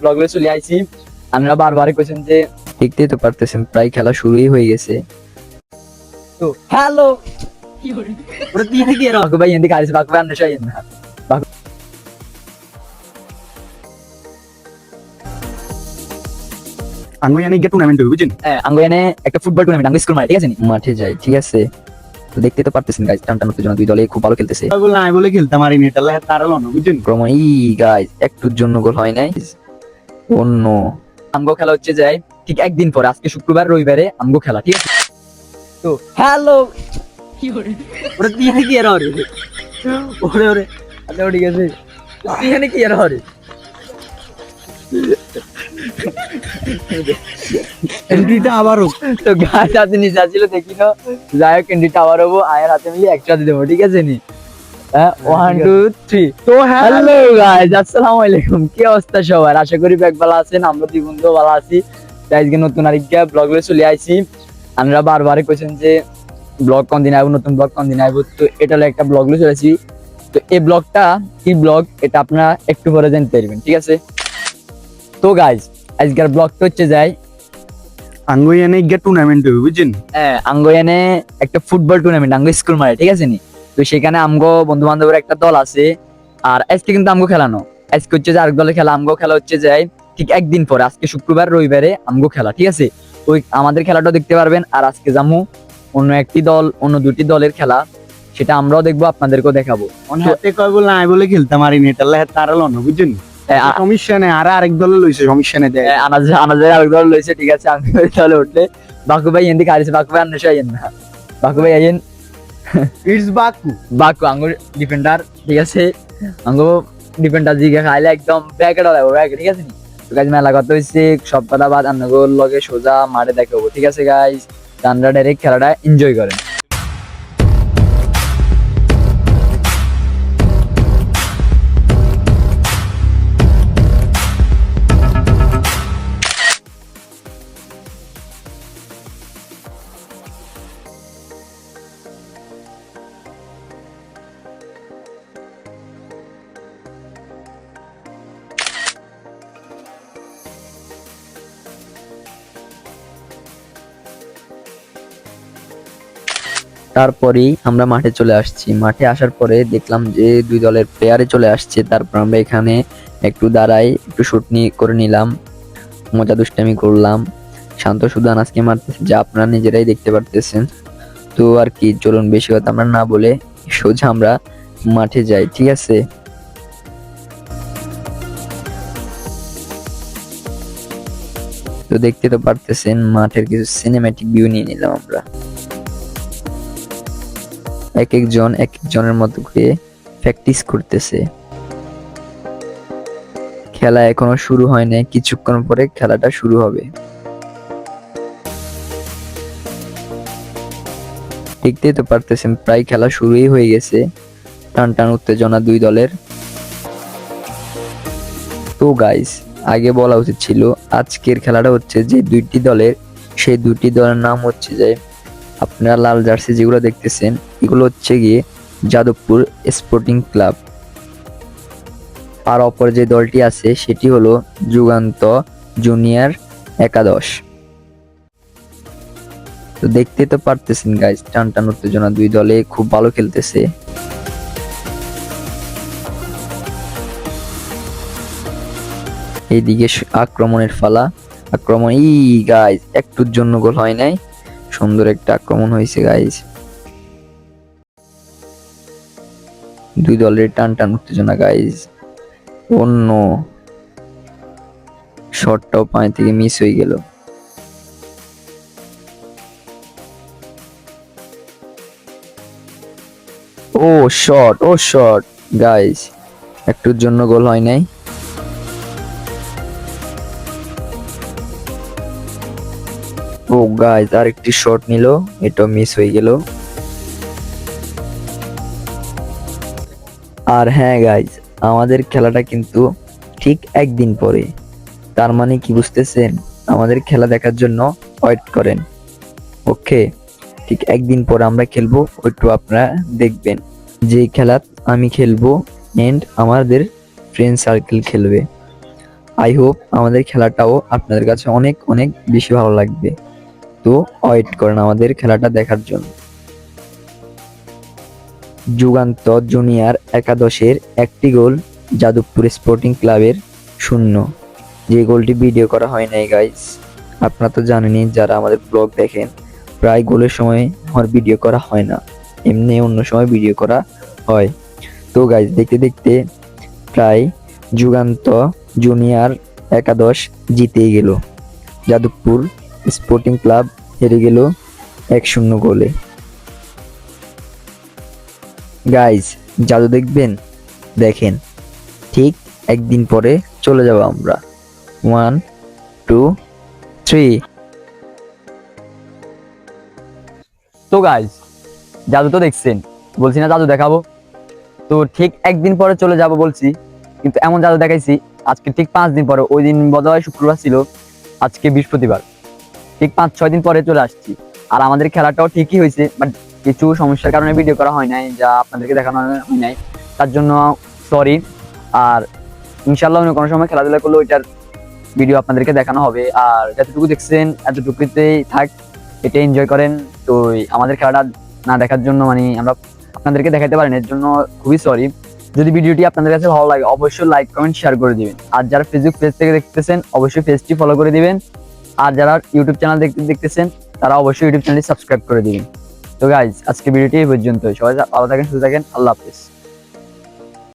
ব্লগে চলে আইছি। আমরা বারবার কোয়েছেন যে দেখতেই তো পারতেছেন প্রায় খেলা শুরুই হয়ে গেছে। তো হ্যালো ওরা দিয়ে কি এর ভাই এন্ড গাইস বাকু আন্না শাই না বাকু আঙ্গুয়ানে গিয়ে টুর্নামেন্ট হবে বুঝছেন? হ্যাঁ আঙ্গুয়ানে একটা ফুটবল টুর্নামেন্ট আঙ্গুয়া স্কুল মাঠে, ঠিক আছে নি? মাঠে যাই, ঠিক আছে। তো দেখতে তো পারতেছেন গাইস, টান উত্তেজনা, দুই দলে খুব ভালো খেলতেছে। বলে আমি বলে খেলতাম আর নেট আল্লাহ তারালো না বুঝছেন? ক্রমে গাইস একটুর জন্য গোল হয় নাই। অন্য আমগো খেলা হচ্ছে যাই ঠিক একদিন পরে, আজকে শুক্রবার রবিবারে আমগো খেলা, ঠিক আছে। তো হ্যালো ওরা দিয়ে কি এর ওরে ওরে আচ্ছা ঠিক আছে। এখানে কি আর হরে এন্ট্রিটা আবারও তো গাছ হাতে নিচে ছিল, দেখি না যাই হোক এন্ট্রিটা আবার হবো, আয়ের হাতে মিলিয়ে একসাথে দেবো, ঠিক আছে নি? হ্যাঁ 1 2 3। তো হ্যালো গাইস, আসসালামু আলাইকুম। কি অবস্থা সবার? আশা করি ব্যাগ ভালো আছেন, আমরা দুই বন্ধু ভালো আছি। তাই আজকে নতুন আরেকটা ব্লগ লয়ে চলে আইছি। আমরা বারবার কোয়েছেন যে ব্লগ কোন দিন আইবো, নতুন ব্লগ কোন দিন আইবো, তো এটা হলো একটা ব্লগ লয়ে চলেছি। তো এই ব্লগটা কি ব্লগ এটা আপনারা একটু পরে জানতে পারবেন, ঠিক আছে। তো গাইস আজকের ব্লগটা হচ্ছে যাই আঙ্গুয়ানে গিয়ে টুর্নামেন্ট হবে বুঝছেন? আঙ্গয়ানে একটা ফুটবল টুর্নামেন্ট আঙ্গো স্কুল মাঠে, ঠিক আছে নি? তো সেখানে আমগো বন্ধু বান্ধবের একটা দল আছে। আর আজকে কিন্তু আমগো খেলানো, আজকে হচ্ছে যে আরেক দলের খেলা। আমগো খেলা হচ্ছে যাই ঠিক একদিন পরে, আজকে শুক্রবার রবিবারে আমগো খেলা, ঠিক আছে। ওই আমাদের খেলাটাও দেখতে পারবেন। আর আজকে জামু অন্য একটি দল, অন্য দুটি দলের খেলা, সেটা আমরাও দেখবো, আপনাদেরকেও দেখাবো। হাতে কয় বলে আমি বলে খেলতাম আর নেট আল্লাহ তারালো না বুঝছেন? সমস্যা নেই, আর আরেক দলে লইছে, সমস্যা নেই। দেয় আনাজের আরেক দল লইছে, ঠিক আছে। আমি ওই দলে উঠলে বাকু ভাই এদিকে আইছে, বাকু ভাই আন্না শাই না বাকু ভাই আইন ইটস বাকু বাকু আঙ্গুর ডিফেন্ডার, ঠিক আছে। আঙ্গো ডিফেন্ডার জিগে খাইলে একদম ব্যাকে ডলাবো ব্যাকে, ঠিক আছে নি? তো গাইজ মেলা কথা হইছে, সব কথা বাদ আন্নাগোর লগে সোজা মাঠে দেখাবো, ঠিক আছে গাইজ। আমরা ডাইরেক্ট খেলাটা এনজয় করেন। তারপরেই আমরা মাঠে চলে আসছি। মাঠে আসার পরে দেখলাম যে দুই দলের প্লেয়ারে চলে আসছে। তারপর আমরা এখানে একটু দাঁড়াই, একটু শুট করে নিলাম, মজা দুষ্টামি করলাম। শান্ত শুধু আনাজকে মারতেছে, যা আপনারা নিজেরাই দেখতে পারতেছেন। তো আর কি, চলুন বেশি কথা আমরা না বলে সোজা আমরা মাঠে যাই, ঠিক আছে। তো দেখতে তো পারতেছেন মাঠের কিছু সিনেম্যাটিক ভিউ নিয়ে নিলাম আমরা। এক একজনের মতো করে প্র্যাকটিস করতেছে। খেলা এখনো শুরু হয় নাই, কিছুক্ষণ পরে খেলাটা শুরু হবে। দেখতেই তো পারতেছেন প্রায় খেলা শুরুই হয়ে গেছে। টান উত্তেজনা দুই দলের। তো গাইস আগে বলা উচিত ছিল, আজকের খেলাটা হচ্ছে যে দুইটি দলের, সেই দুইটি দলের নাম হচ্ছে যে, আপনারা লাল জার্সি যেগুলো দেখতেছেন এগুলো হচ্ছে গিয়ে যাদবপুর স্পোর্টিং ক্লাব। আর অপর যে দলটি আছে সেটি হলো যুগান্ত জুনিয়র একাদশ। তো দেখতে তো পারতেছেন গাইস, টান উত্তেজনা, দুই দলে খুব ভালো খেলতেছে। এইদিকে আক্রমণের ফালা, আক্রমণ গাইস একটুর জন্য গোল হয় নাই, সুন্দর একটা আক্রমণ হয়েছে গাইস। দুই দলের টান উত্তেজনা গাইস। অন্য শটটাও পায়ে থেকে মিস হয়ে গেল। ও শট গাইস, একটুর জন্য গোল হয় নাই। ও গাইস আরেকটি শট নিল, এটা মিস হয়ে গেল। আর হ্যাঁ গাইস, আমাদের খেলাটা কিন্তু ঠিক একদিন পরে। তার মানে কি বুঝতেছেন? আমাদের খেলা দেখার জন্য ওয়েট করেন, ওকে? ঠিক একদিন পর আমরা খেলবো, ওইটু আপনারা দেখবেন। যে খেলা আমি খেলবো এন্ড আমাদের ফ্রেন্ড সার্কেল খেলবে। আই হোপ আমাদের খেলাটাও আপনাদের কাছে অনেক অনেক বেশি ভালো লাগবে। তো ওয়েট করেন আমাদের খেলাটা দেখার জন্য। যুগান্তর জুনিয়র একাদশের একটি গোল, যাদবপুর স্পোর্টিং ক্লাবের 0। যে গোলটি ভিডিও করা হয় নাই গাইস, আপনারা তো জানেনই যারা আমাদের ব্লগ দেখেন, প্রায় গোলের সময় আমার ভিডিও করা হয় না, এমনি অন্য সময় ভিডিও করা হয়। তো গাইস দেখতে দেখতে প্রায় যুগান্তর জুনিয়র একাদশ জিতেই গেল, যাদবপুর স্পোর্টিং ক্লাব হেরে গেল 1-0 গোলে। গাইস জাদু দেখবেন? দেখেন, ঠিক একদিন পরে চলে যাব আমরা। 1 2 3। তো গাইস জাদু তো দেখছেন, বলছি না জাদু দেখাবো, তো ঠিক একদিন পরে চলে যাব বলছি, কিন্তু এমন জাদু দেখাইছি আজকে ঠিক 5 দিন পরে। ওই দিন বোধহয় শুক্রবার ছিল, আজকে বৃহস্পতিবার, ঠিক 5-6 দিন পরে চলে আসছি। আর আমাদের খেলাটাও ঠিকই হয়েছে, বাট কিছু সমস্যার কারণে ভিডিও করা হয় নাই, যা আপনাদেরকে দেখানো হয় নাই, তার জন্য সরি। আর ইনশাল্লাহ অন্য কোনো সময় খেলাধুলা করলে ওইটার ভিডিও আপনাদেরকে দেখানো হবে। আর যতটুকু দেখছেন এতটুকুতেই থাক, এটা এনজয় করেন। তো আমাদের খেলাটা না দেখার জন্য মানে আমরা আপনাদেরকে দেখাতে পারেন, এর জন্য খুবই সরি। যদি ভিডিওটি আপনাদের কাছে ভালো লাগে অবশ্যই লাইক কমেন্ট শেয়ার করে দিবেন। আর যারা ফেসবুক পেজ থেকে দেখতেছেন অবশ্যই পেজটি ফলো করে দিবেন। আর যারা ইউটিউব চ্যানেল দেখতেছেন তারা অবশ্যই ইউটিউব চ্যানেলটি সাবস্ক্রাইব করে দিবেন। তো গাইজ আজকে ভিডিওটি এই পর্যন্ত, সবাই ভালো থাকেন, সুস্থ থাকেন, আল্লাহ হাফেজ।